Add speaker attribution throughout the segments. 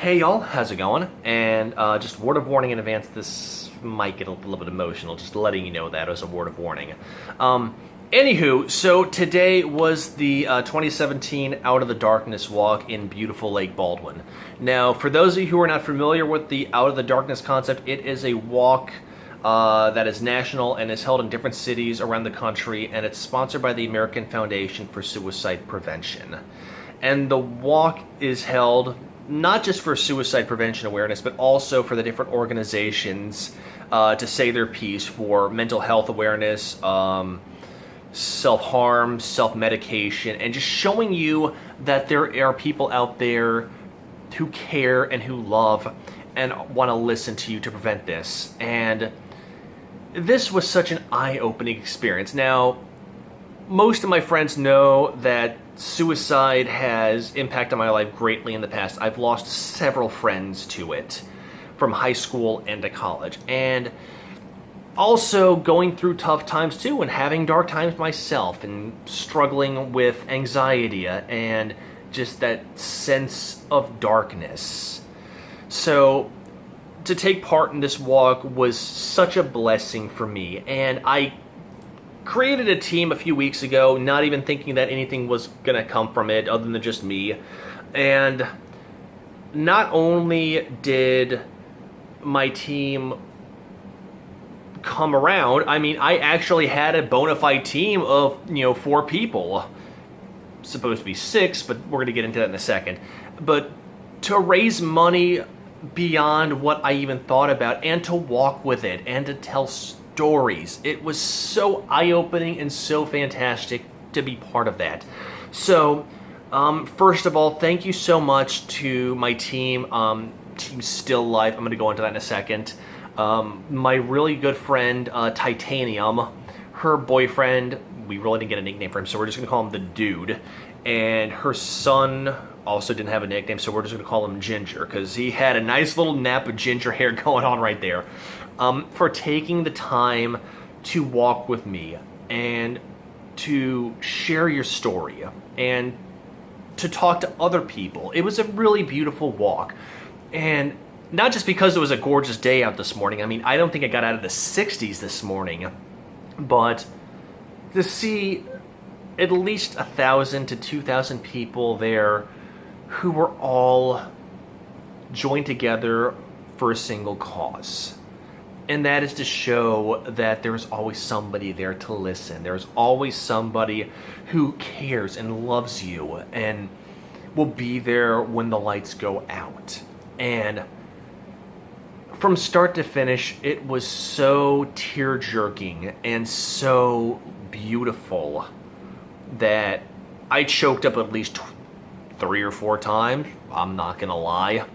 Speaker 1: Hey y'all, how's it going? And just word of warning in advance, this might get a little bit emotional, just letting you know that as a word of warning. Anywho, so today was the 2017 Out of the Darkness walk in beautiful Lake Baldwin. Now, for those of you who are not familiar with the Out of the Darkness concept, it is a walk that is national and is held in different cities around the country, and it's sponsored by the American Foundation for Suicide Prevention. And the walk is held not just for suicide prevention awareness, but also for the different organizations to say their piece for mental health awareness, self-harm, self-medication, and just showing you that there are people out there who care and who love and want to listen to you to prevent this. And this was such an eye-opening experience. Now, most of my friends know that suicide has impacted my life greatly in the past. I've lost several friends to it from high school and to college. And also going through tough times too and having dark times myself and struggling with anxiety and just that sense of darkness. So to take part in this walk was such a blessing for me, and I created a team a few weeks ago, not even thinking that anything was gonna come from it other than just me. And not only did my team come around, I mean, I actually had a bona fide team of, 4 people. Supposed to be 6, but we're gonna get into that in a second. But to raise money beyond what I even thought about, and to walk with it, and to tell stories. It was so eye-opening and so fantastic to be part of that. So, first of all, thank you so much to my team, Team Still Life. I'm going to go into that in a second. My really good friend, Titanium, her boyfriend, we really didn't get a nickname for him, so we're just going to call him the Dude. And her son also didn't have a nickname, so we're just going to call him Ginger, because he had a nice little nap of ginger hair going on right there. For taking the time to walk with me and to share your story and to talk to other people. It was a really beautiful walk. And not just because it was a gorgeous day out this morning. I mean, I don't think I got out of the 60s this morning, but to see at least 1,000 to 2,000 people there who were all joined together for a single cause. And that is to show that there's always somebody there to listen. There's always somebody who cares and loves you and will be there when the lights go out. And from start to finish, it was so tear-jerking and so beautiful that I choked up at least 3 or 4 times. I'm not gonna lie.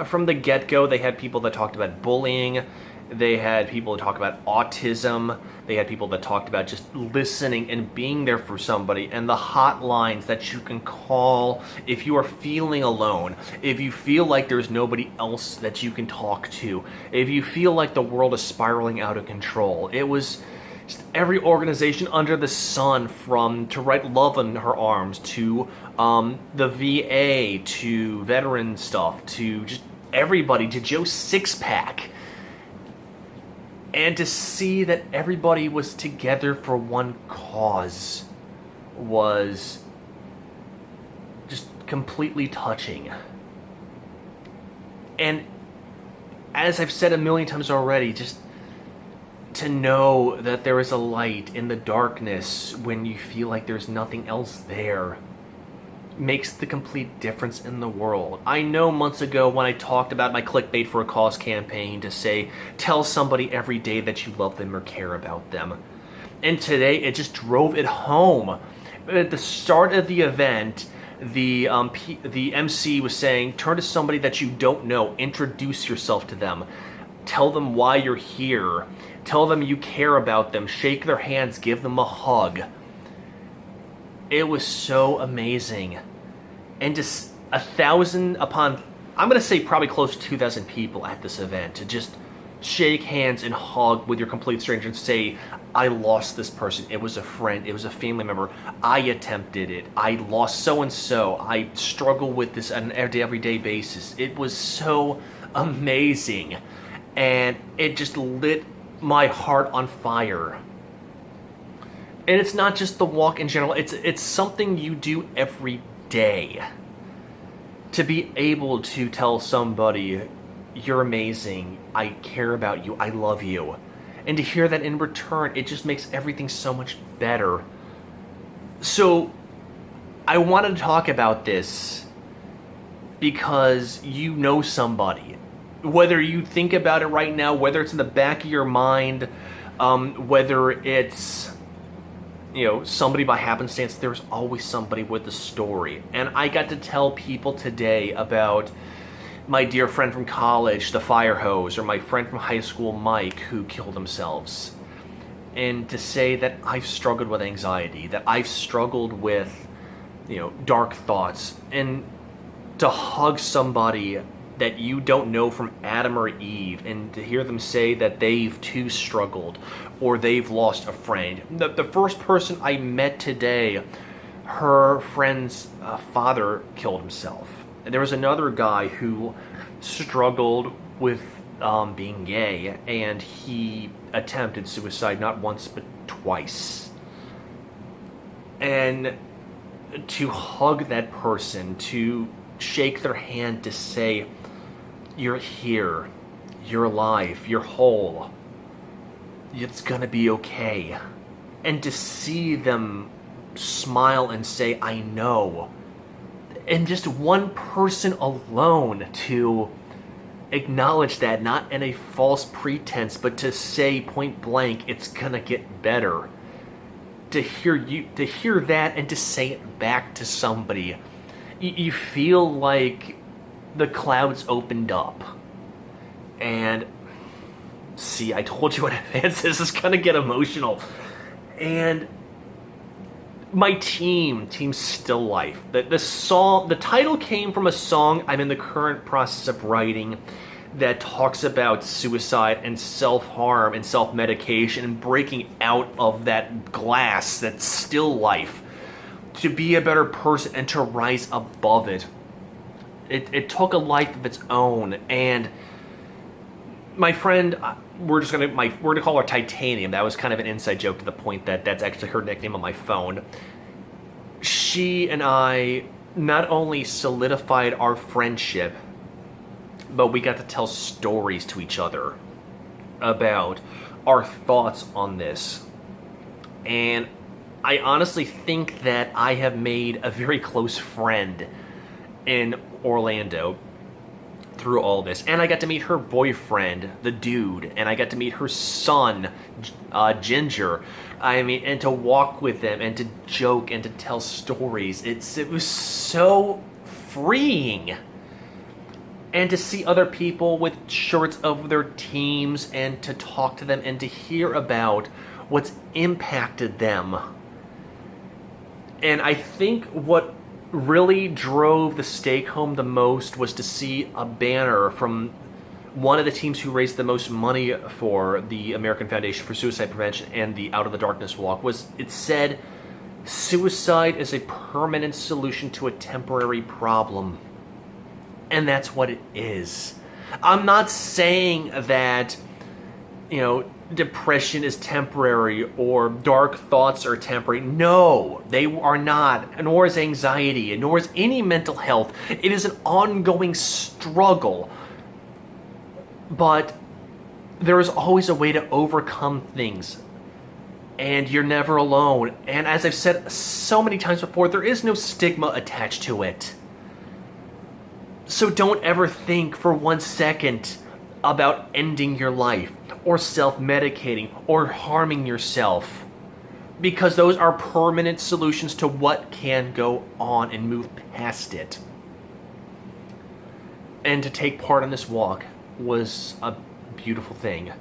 Speaker 1: From the get-go, they had people that talked about bullying, they had people that talked about autism, they had people that talked about just listening and being there for somebody, and the hotlines that you can call if you are feeling alone, if you feel like there's nobody else that you can talk to, if you feel like the world is spiraling out of control. It was just every organization under the sun, from To Write Love in Her Arms, to the VA, to veteran stuff, to just everybody, to Joe Sixpack. And to see that everybody was together for one cause was just completely touching. And as I've said a million times already, just to know that there is a light in the darkness when you feel like there's nothing else there makes the complete difference in the world. I know months ago when I talked about my Clickbait for a Cause campaign to say, tell somebody every day that you love them or care about them. And today it just drove it home. At the start of the event, the MC was saying, turn to somebody that you don't know, introduce yourself to them, tell them why you're here, tell them you care about them, shake their hands, give them a hug. It was so amazing. And just 1,000 upon, I'm going to say probably close to 2,000 people at this event to just shake hands and hug with your complete stranger and say, I lost this person. It was a friend. It was a family member. I attempted it. I lost so-and-so. I struggle with this on an everyday basis. It was so amazing. And it just lit my heart on fire. And it's not just the walk in general. It's something you do every day. To be able to tell somebody, you're amazing, I care about you, I love you. And to hear that in return, it just makes everything so much better. So, I wanted to talk about this because you know somebody. Whether you think about it right now, whether it's in the back of your mind, whether it's, somebody by happenstance, there's always somebody with a story. And I got to tell people today about my dear friend from college, the fire hose, or my friend from high school, Mike, who killed themselves. And to say that I've struggled with anxiety, that I've struggled with, dark thoughts, and to hug somebody that you don't know from Adam or Eve, and to hear them say that they've too struggled, or they've lost a friend. The first person I met today, her friend's father killed himself. And there was another guy who struggled with being gay, and he attempted suicide not once but twice. And to hug that person, to shake their hand, to say, you're here, you're alive, you're whole, it's gonna be okay. And to see them smile and say, I know. And just one person alone to acknowledge that, not in a false pretense, but to say point blank, it's gonna get better. To hear that and to say it back to somebody, you feel like the clouds opened up. And see, I told you in advance, this is gonna get emotional. And my team Still Life. The title came from a song I'm in the current process of writing that talks about suicide and self-harm and self-medication and breaking out of that glass, that still life, to be a better person and to rise above it. It took a life of its own, and my friend, we're gonna call her Titanium. That was kind of an inside joke to the point that that's actually her nickname on my phone. She and I not only solidified our friendship, but we got to tell stories to each other about our thoughts on this. And I honestly think that I have made a very close friend in Orlando through all this. And I got to meet her boyfriend, the dude, and I got to meet her son, Ginger. I mean, and to walk with them and to joke and to tell stories. It was so freeing. And to see other people with shirts of their teams and to talk to them and to hear about what's impacted them. And I think what really drove the stake home the most was to see a banner from one of the teams who raised the most money for the American Foundation for Suicide Prevention and the Out of the Darkness Walk. It said, suicide is a permanent solution to a temporary problem. And that's what it is. I'm not saying that, depression is temporary or dark thoughts are temporary. No, they are not. Nor is anxiety, nor is any mental health. It is an ongoing struggle. But there is always a way to overcome things. And you're never alone. And as I've said so many times before, there is no stigma attached to it. So don't ever think for 1 second about ending your life or self-medicating or harming yourself, because those are permanent solutions to what can go on, and move past it. And to take part in this walk was a beautiful thing.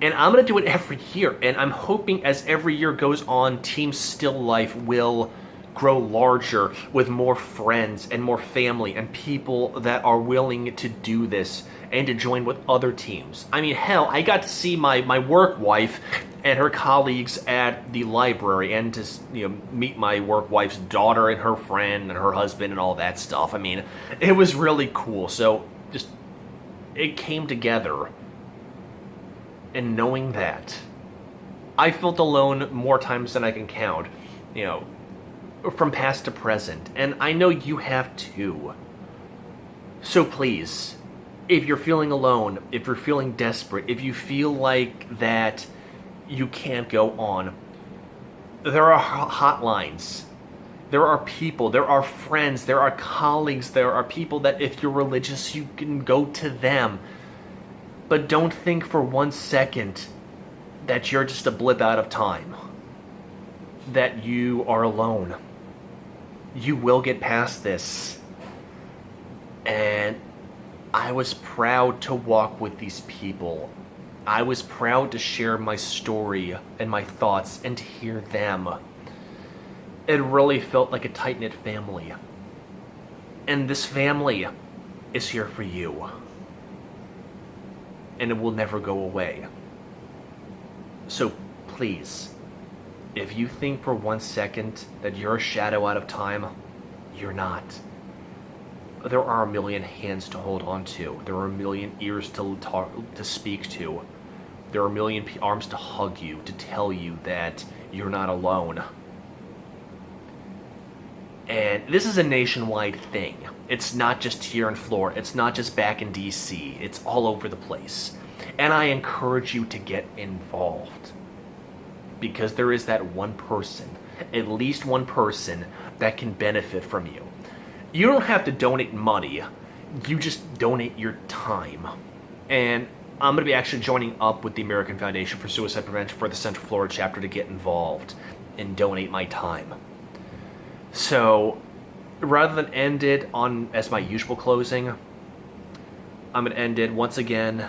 Speaker 1: And I'm going to do it every year, and I'm hoping as every year goes on, Team Still Life will grow larger with more friends and more family and people that are willing to do this and to join with other teams. I mean, hell, I got to see my work wife and her colleagues at the library, and to meet my work wife's daughter and her friend and her husband and all that stuff. I mean, it was really cool. So just it came together, and knowing that, I felt alone more times than I can count, from past to present, and I know you have too. So please, if you're feeling alone, if you're feeling desperate, if you feel like that you can't go on, there are hotlines. There are people, there are friends, there are colleagues, there are people that if you're religious, you can go to them. But don't think for 1 second that you're just a blip out of time, that you are alone. You will get past this. And I was proud to walk with these people. I was proud to share my story and my thoughts and to hear them. It really felt like a tight-knit family. And this family is here for you. And it will never go away. So please, if you think for 1 second that you're a shadow out of time, you're not. There are a million hands to hold on to. There are a million ears to speak to. There are a million arms to hug you, to tell you that you're not alone. And this is a nationwide thing. It's not just here in Florida. It's not just back in DC. It's all over the place. And I encourage you to get involved. Because there is that one person, at least one person, that can benefit from you. You don't have to donate money. You just donate your time. And I'm going to be actually joining up with the American Foundation for Suicide Prevention for the Central Florida chapter to get involved and donate my time. So, rather than end it on as my usual closing, I'm going to end it once again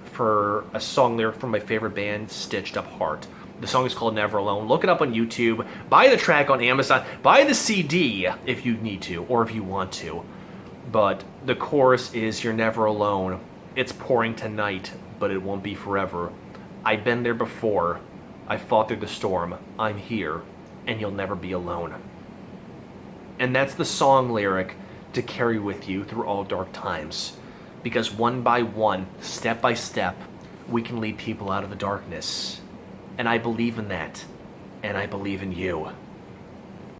Speaker 1: for a song lyric from my favorite band, Stitched Up Heart. The song is called Never Alone. Look it up on YouTube. Buy the track on Amazon. Buy the CD if you need to, or if you want to. But the chorus is, "You're never alone. It's pouring tonight, but it won't be forever. I've been there before. I fought through the storm. I'm here, and you'll never be alone." And that's the song lyric to carry with you through all dark times. Because one by one, step by step, we can lead people out of the darkness. And I believe in that. And I believe in you.